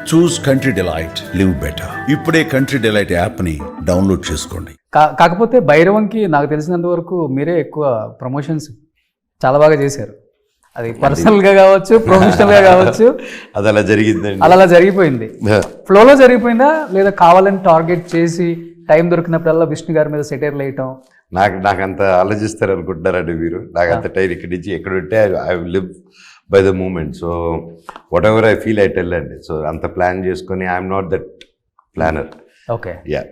చూస్ country delight, live better. ఇప్పుడే country delight యాప్ని download చేసుకోండి. కాకపోతే భైరవంకి నాకు తెలిసినంత వరకు మీరే ఎక్కువ ప్రమోషన్స్ చాలా బాగా చేశారు. అది పర్సనల్గా కావచ్చు, ప్రొఫెషనల్గా కావచ్చు, అది అలా జరిగిందండి. అలా జరిగిపోయింది. ఫ్లోలో జరిగిపోయిందా లేదా కావాలని టార్గెట్ చేసి టైం దొరికినప్పుడల్లా విష్ణు గారి మీద సెటైర్లు వేయటం? నాకు అంత ఆలోచిస్తారు అనుకుంటున్నారండి మీరు. నాకు అంత టైం ఇక్కడి నుంచి ఎక్కడ ఉంటే I live by the moment. So whatever I feel I tell అండి. సో అంత ప్లాన్ చేసుకొని I'm not that planner. Okay, yeah.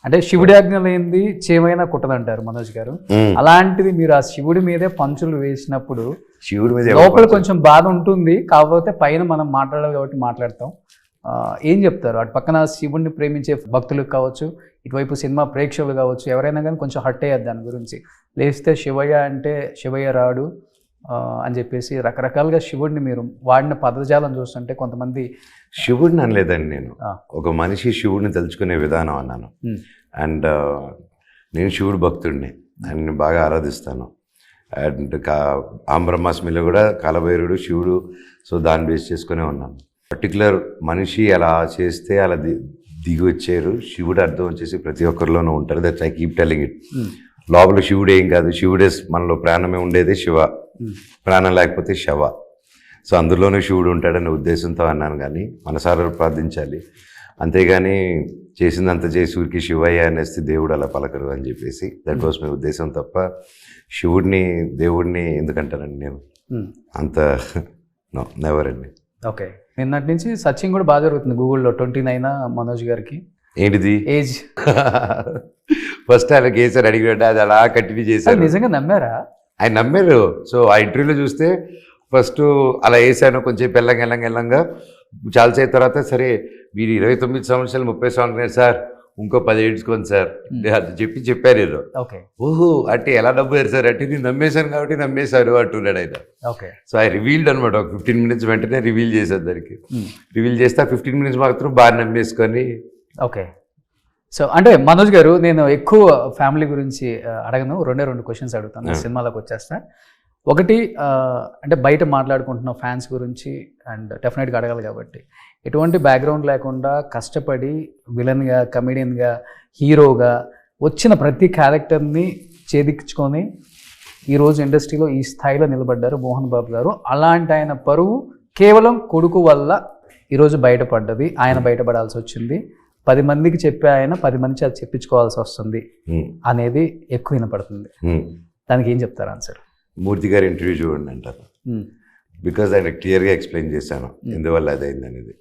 అంటే శివుడి ఆజ్ఞ లేనిది చేమైనా కుట్టదంటారు మనోజ్ గారు. అలాంటిది మీరు ఆ శివుడి మీదే పంచులు వేసినప్పుడు శివుడి మీద లోపల కొంచెం బాధ ఉంటుంది, కాకపోతే పైన మనం మాట్లాడాలి కాబట్టి మాట్లాడతాం. ఏం చెప్తారు? అటు పక్కన శివుడిని ప్రేమించే భక్తులకు కావచ్చు, ఇటువైపు సినిమా ప్రేక్షకులు కావచ్చు, ఎవరైనా కానీ కొంచెం హర్ట్ అయ్యారు దాని గురించి. లేస్తే శివయ్య అంటే శివయ్య రాడు అని చెప్పేసి రకరకాలుగా శివుడిని మీరు వాడిన పదజాలం చూస్తుంటే కొంతమంది శివుడిని అనలేదండి నేను. ఒక మనిషి శివుడిని తలుచుకునే విధానం అన్నాను. అండ్ నేను శివుడు భక్తుడిని, ఆయన బాగా ఆరాధిస్తాను. అండ్ ఆంబ్రహ్మాస్మిలో కూడా కాలభైరుడు శివుడు, సో దాన్ని బేస్ చేసుకునే ఉన్నాను. పర్టికులర్ మనిషి అలా చేస్తే అలా దిగి వచ్చారు. శివుడు అర్థం వచ్చేసి ప్రతి ఒక్కరిలోనూ ఉంటారు. That's I keep telling it. లోపల శివుడు ఏం కాదు, శివుడే మనలో ప్రాణమే ఉండేదే శివ, ప్రాణం లేకపోతే శవ. సో అందులోనే శివుడు ఉంటాడనే ఉద్దేశంతో అన్నాను. కానీ మనసారా ప్రార్థించాలి, అంతేగాని చేసిందంత చేసి ఊరికి శివయ్య అనేసి దేవుడు అలా పలకరు అని చెప్పేసి దట్ వాస్ మై ఉద్దేశం. తప్ప శివుడిని దేవుడిని ఎందుకంటానండి నేను, అంత నో, నెవర్ అండి. ఓకే, నిన్నటి నుంచి సర్చింగ్ కూడా బాగా జరుగుతుంది గూగుల్లో. 29 మనోజ్ గారికి ఏంటిది ఏజ్? ఫస్ట్ ఆయన కేసీఆర్ అడిగినట్టు అది అలా కంటిన్యూ చేశారు. నిజంగా నమ్మారా? ఆయన నమ్మారు. సో ఆ ఇంటర్వ్యూలో చూస్తే ఫస్ట్ అలా వేసాను, కొంచెం వెళ్ళంగా చాలాసేపు తర్వాత సరే మీరు 29 సంవత్సరాలు 30 సంవత్సరాలు సార్, ఇంకో 10 ఏడ్చుకోండి సార్ అది చెప్పారు ఏదో. ఓకే, ఓహో అంటే ఎలా నమ్మారు సార్ అంటే నేను నమ్మేశాను కాబట్టి నమ్మేశారు అంటున్నాడు ఆయన. ఓకే, సో ఐ రివీల్డ్ అనమాట. ఒక 15 మినిట్స్ వెంటనే రివీల్ చేశారు దానికి. రివీల్ చేస్తే 15 మినిట్స్ మాత్రం బాగా నమ్మేసుకొని. ఓకే. సో అంటే మనోజ్ గారు, నేను ఎక్కువ ఫ్యామిలీ గురించి అడగను, రెండు క్వశ్చన్స్ అడుగుతాను, సినిమాలోకి వచ్చేస్తా. ఒకటి అంటే బయట మాట్లాడుకుంటున్న ఫ్యాన్స్ గురించి అండ్ డెఫినెట్గా అడగాలి కాబట్టి, ఎటువంటి బ్యాక్గ్రౌండ్ లేకుండా కష్టపడి విలన్గా, కమెడియన్గా, హీరోగా వచ్చిన ప్రతి క్యారెక్టర్ని ఛేదించుకొని ఈరోజు ఇండస్ట్రీలో ఈ స్థాయిలో నిలబడ్డారు మోహన్ బాబు గారు. అలాంటి ఆయన పరువు కేవలం కొడుకు వల్ల ఈరోజు బయటపడ్డది. ఆయన బయటపడాల్సి వచ్చింది. 10 మందికి చెప్పే ఆయన 10 మంది అది చెప్పించుకోవాల్సి వస్తుంది అనేది ఎక్కువ వినపడుతుంది. దానికి ఏం చెప్తారు ఆన్సర్? మూర్తి గారి ఇంటర్వ్యూ చూడండి అంటారు. బికాజ్ ఆయన క్లియర్గా ఎక్స్ప్లెయిన్ చేశాను ఎందువల్ల అది అయింది అనేది.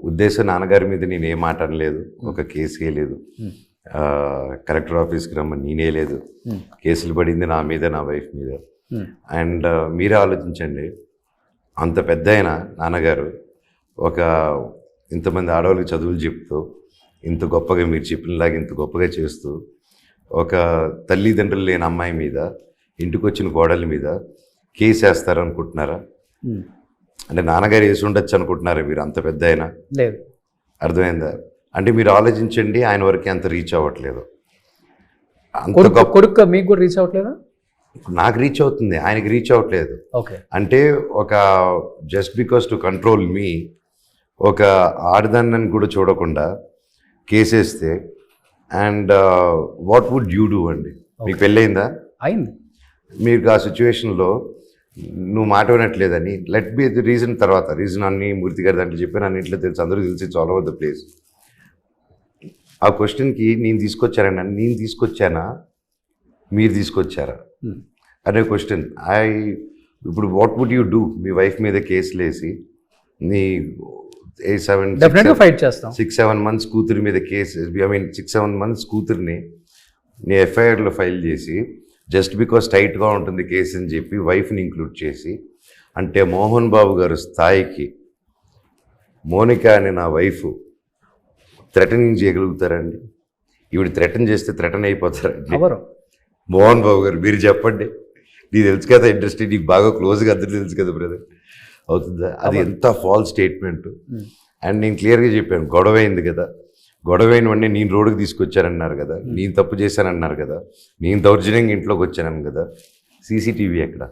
ఉద్దేశం నాన్నగారి మీద నేను ఏ మాట అనలేదు, ఒక కేసు లేదు, కలెక్టర్ ఆఫీస్కి రమ్మని నేనే లేదు, కేసులు పడింది నా మీద, నా వైఫ్ మీద. అండ్ మీరే ఆలోచించండి, అంత పెద్ద అయిన నాన్నగారు ఒక ఇంతమంది ఆడవాళ్ళకి చదువులు చెప్తూ, ఇంత గొప్పగా మీరు చెప్పినలాగా ఇంత గొప్పగా చేస్తూ, ఒక తల్లిదండ్రులు లేని అమ్మాయి మీద, ఇంటికి వచ్చిన కోడలి మీద కేసు వేస్తారు అనుకుంటున్నారా? అంటే నాన్నగారు వేసి ఉండొచ్చు అనుకుంటున్నారా మీరు? అంత పెద్ద అయినా లేదు. అర్థమైందా? అంటే మీరు ఆలోచించండి, ఆయన వరకు అంత రీచ్ అవ్వట్లేదు. అంత కొడుకు మీకు కూడా రీచ్ అవ్వట్లేదా? నాకు రీచ్ అవుతుంది, ఆయనకి రీచ్ అవ్వట్లేదు. ఓకే, అంటే ఒక just because to control me, ఒక ఆడదాన్ని కూడా చూడకుండా కేసేస్తే and what would you do అండి? మీకు పెళ్ళయిందా? అయింది. మీకు ఆ సిచ్యువేషన్లో నువ్వు మాట వినట్లేదని, లెట్ బి ది రీజన్. తర్వాత రీజన్ అన్ని మూర్తి గారి దాంట్లో చెప్పాను, అన్నింటిలో తెలుసు, అందరూ తెలిసి it's all over the place. ఆ క్వశ్చన్కి నేను తీసుకొచ్చానండి, నేను తీసుకొచ్చానా మీరు తీసుకొచ్చారా అనే క్వశ్చన్. ఇప్పుడు వాట్ వుడ్ యూ డూ? మీ వైఫ్ మీద కేసులు వేసి నీ 6-7 months కూతురి మీద కేసు, 6-7 months కూతురిని నీ ఎఫ్ఐఆర్లో ఫైల్ చేసి జస్ట్ బికాస్ టైట్గా ఉంటుంది కేసు అని చెప్పి వైఫ్ని ఇంక్లూడ్ చేసి, అంటే మోహన్ బాబు గారు స్థాయికి మోనిక అని నా వైఫ్ థ్రెటనింగ్ చేయగలుగుతారండి? ఈవిడ థ్రెటన్ చేస్తే థ్రెటన్ అయిపోతారండి? మోహన్ బాబు గారు మీరు చెప్పండి. నీకు తెలుసు కదా ఇండస్ట్రీ, నీకు బాగా క్లోజ్గా అందరూ తెలుసు కదా బ్రదర్, అవుతుందా? అది ఎంత ఫాల్స్ స్టేట్మెంట్. అండ్ నేను క్లియర్గా చెప్పాను, గొడవ అయింది కదా, గొడవైన వెంటనే నేను రోడ్డుకి తీసుకొచ్చానన్నారు కదా, నేను తప్పు చేశానన్నారు కదా, నేను దౌర్జన్యంగా ఇంట్లోకి వచ్చాను కదా, సీసీటీవీ ఎక్కడ?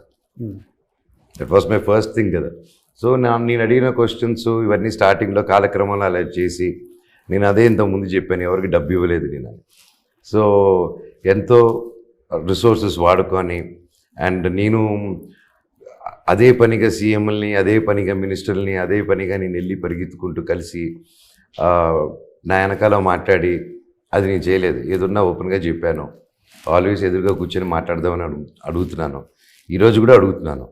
That was my first thing కదా. సో నేను అడిగిన క్వశ్చన్స్ ఇవన్నీ స్టార్టింగ్లో కాలక్రమంలో అలా చేసి నేను అదే ఇంతకుముందు చెప్పాను, ఎవరికి డబ్బు ఇవ్వలేదు నేను. సో ఎంతో రిసోర్సెస్ వాడుకొని అండ్ నేను అదే పనిగా సీఎంలని, అదే పనిగా మినిస్టర్ని, అదే పనిగా నేను వెళ్ళి పరిగెత్తుకుంటూ కలిసి నా వెనకాల మాట్లాడి అది నేను చేయలేదు. ఏదన్నా ఓపెన్గా చెప్పాను, ఆల్వేస్ ఎదురుగా కూర్చొని మాట్లాడదామని అడుగుతున్నాను. ఈరోజు కూడా అడుగుతున్నాను.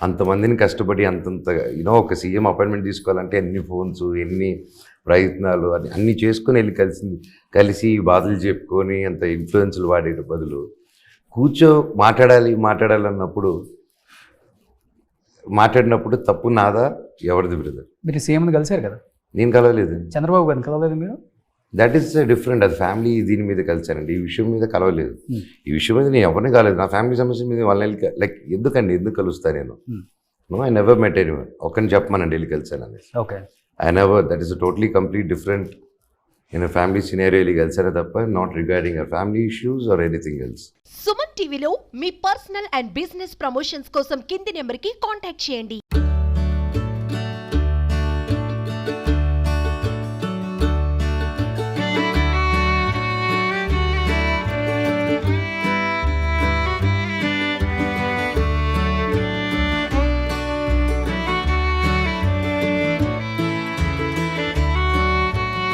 అంతమందిని కష్టపడి అంతంత ఒక సీఎం అపాయింట్మెంట్ తీసుకోవాలంటే ఎన్ని ఫోన్స్, ఎన్ని ప్రయత్నాలు అన్నీ చేసుకొని వెళ్ళి కలిసి బాధలు చెప్పుకొని అంత ఇన్ఫ్లుయెన్స్లు వాడే బదులు మాట్లాడినప్పుడు తప్పు నాదా ఎవరిది బ్రదర్? మీరు సీఎంని కలిశారు కదా, నేను కలవలేదు. చంద్రబాబు గారిని కలవలేదు మీరు? That is different. అది ఫ్యామిలీ దీని మీద కలిసానండి, ఈ విషయం మీద కలవలేదు. ఈ విషయం మీద నేను ఎవరిని కాలేదు. నా ఫ్యామిలీ సమస్య మీద వాళ్ళని లైక్ ఎందుకు కలుస్తా నేను? No, I never met anyone. ఒకరిని చెప్పమనండి వెళ్ళి కలిసానని. Okay, I never, that is totally complete different. నేను ఫ్యామిలీ సినారియో వెళ్ళి కలిసానే తప్ప not regarding a family issues or anything else. Suman టీవీలో మీ పర్సనల్ అండ్ బిజినెస్ ప్రమోషన్స్ కోసం కింది నెంబర్కి కాంటాక్ట్ చేయండి.